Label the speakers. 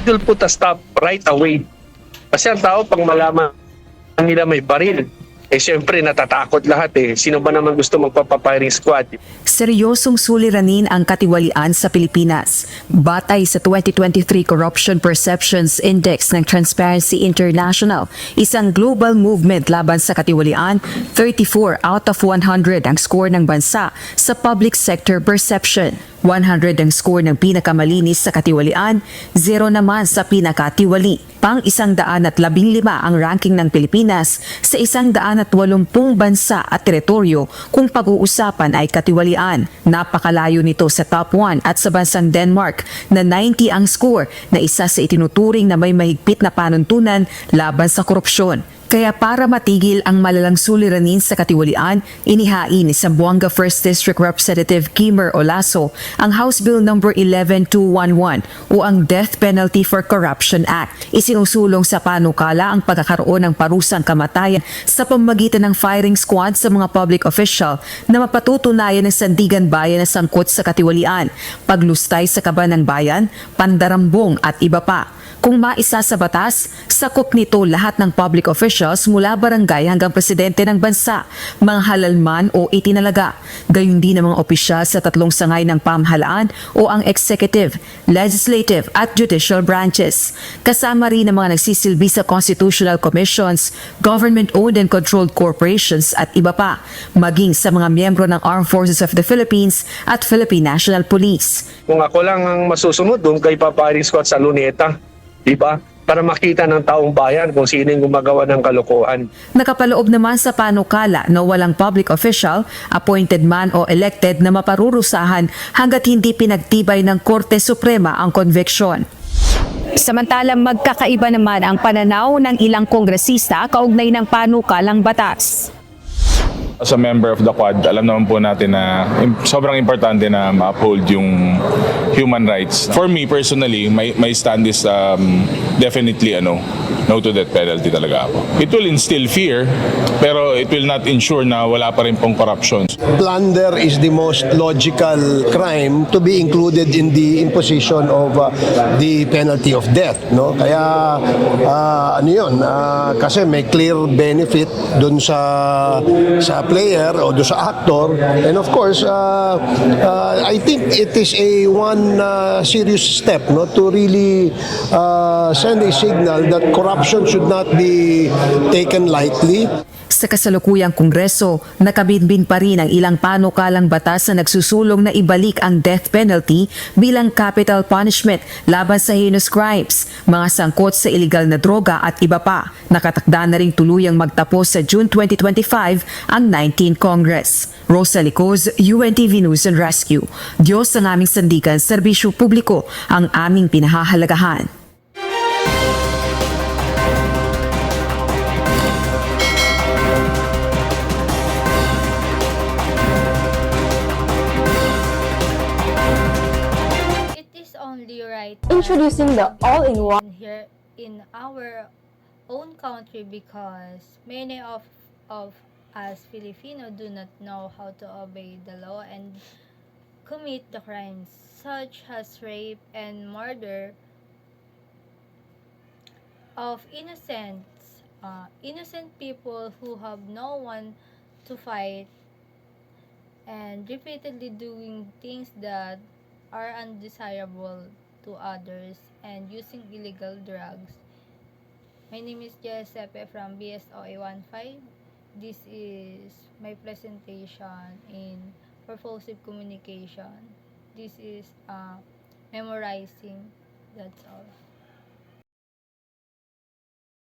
Speaker 1: will put a stop right away. Kasi ang tao, pag malaman nila may baril, syempre natatakot lahat Sino ba naman gusto magpapapiring squad?
Speaker 2: Seryosong suliranin ang katiwalian sa Pilipinas. Batay sa 2023 Corruption Perceptions Index ng Transparency International, isang global movement laban sa katiwalian, 34 out of 100 ang score ng bansa sa public sector perception. 100 ang score ng pinakamalinis sa katiwalian, 0 naman sa pinakatiwali. Pang 115 ang ranking ng Pilipinas sa 180 bansa at teritoryo kung pag-uusapan ay katiwalian. Napakalayo nito sa top 1 at sa bansang Denmark na 90 ang score na isa sa itinuturing na may mahigpit na panuntunan laban sa korupsyon. Kaya para matigil ang malalang suliranin sa katiwalian, inihain ni Zamboanga 1st District Representative Kimmer Olaso ang House Bill No. 11211 o ang Death Penalty for Corruption Act. Isinusulong sa panukala ang pagkakaroon ng parusang kamatayan sa pamamagitan ng firing squad sa mga public official na mapatutunayan ng sandigan bayan na sangkot sa katiwalian, paglustay sa kaban ng bayan, pandarambong at iba pa. Kung maisa sa batas, sakop nito lahat ng public officials mula barangay hanggang presidente ng bansa, mga halalman o itinalaga, gayon din ang mga opisyal sa tatlong sangay ng pamahalaan o ang executive, legislative at judicial branches. Kasama rin ang mga nagsisilbi sa constitutional commissions, government-owned and controlled corporations at iba pa, maging sa mga miyembro ng Armed Forces of the Philippines at Philippine National Police.
Speaker 1: Kung ako lang ang masusunod, doon kay papiring squad sa Luneta. Diba? Para makita ng taong bayan kung sino yung gumagawa ng kalokohan.
Speaker 2: Nakapaloob naman sa panukala na walang public official, appointed man o elected na maparurusahan hanggat hindi pinagtibay ng Korte Suprema ang conviction. Samantalang magkakaiba naman ang pananaw ng ilang kongresista kaugnay ng panukalang batas.
Speaker 3: As a member of the Quad, alam naman po natin na sobrang importante na ma-uphold yung human rights. For me personally, my stand is definitely no to death penalty talaga ako. It will instill fear, pero it will not ensure na wala pa rin pong corruption.
Speaker 4: Plunder is the most logical crime to be included in the imposition of the penalty of death, no? Kaya kasi may clear benefit dun sa player o dun sa actor, and of course I think it is a one serious step, no, to really send a signal that corruption should not be taken lightly.
Speaker 2: Sa kasalukuyang kongreso, nakabinbin pa rin ang ilang panukalang batas na nagsusulong na ibalik ang death penalty bilang capital punishment laban sa heinous crimes, mga sangkot sa iligal na droga at iba pa. Nakatakda na ring tuluyang magtapos sa June 2025 ang 19th Congress. Rosa Licoz, UNTV News and Rescue. Diyos ang aming sandigan, serbisyo publiko ang aming pinahahalagahan.
Speaker 5: Right,
Speaker 6: introducing the all-in-one
Speaker 5: here in our own country, because many of us Filipino do not know how to obey the law and commit the crimes such as rape and murder of innocent people who have no one to fight, and repeatedly doing things that are undesirable to others and using illegal drugs. My name is Giuseppe from BSOA 15. This is my presentation in purposive communication. This is memorizing. That's all.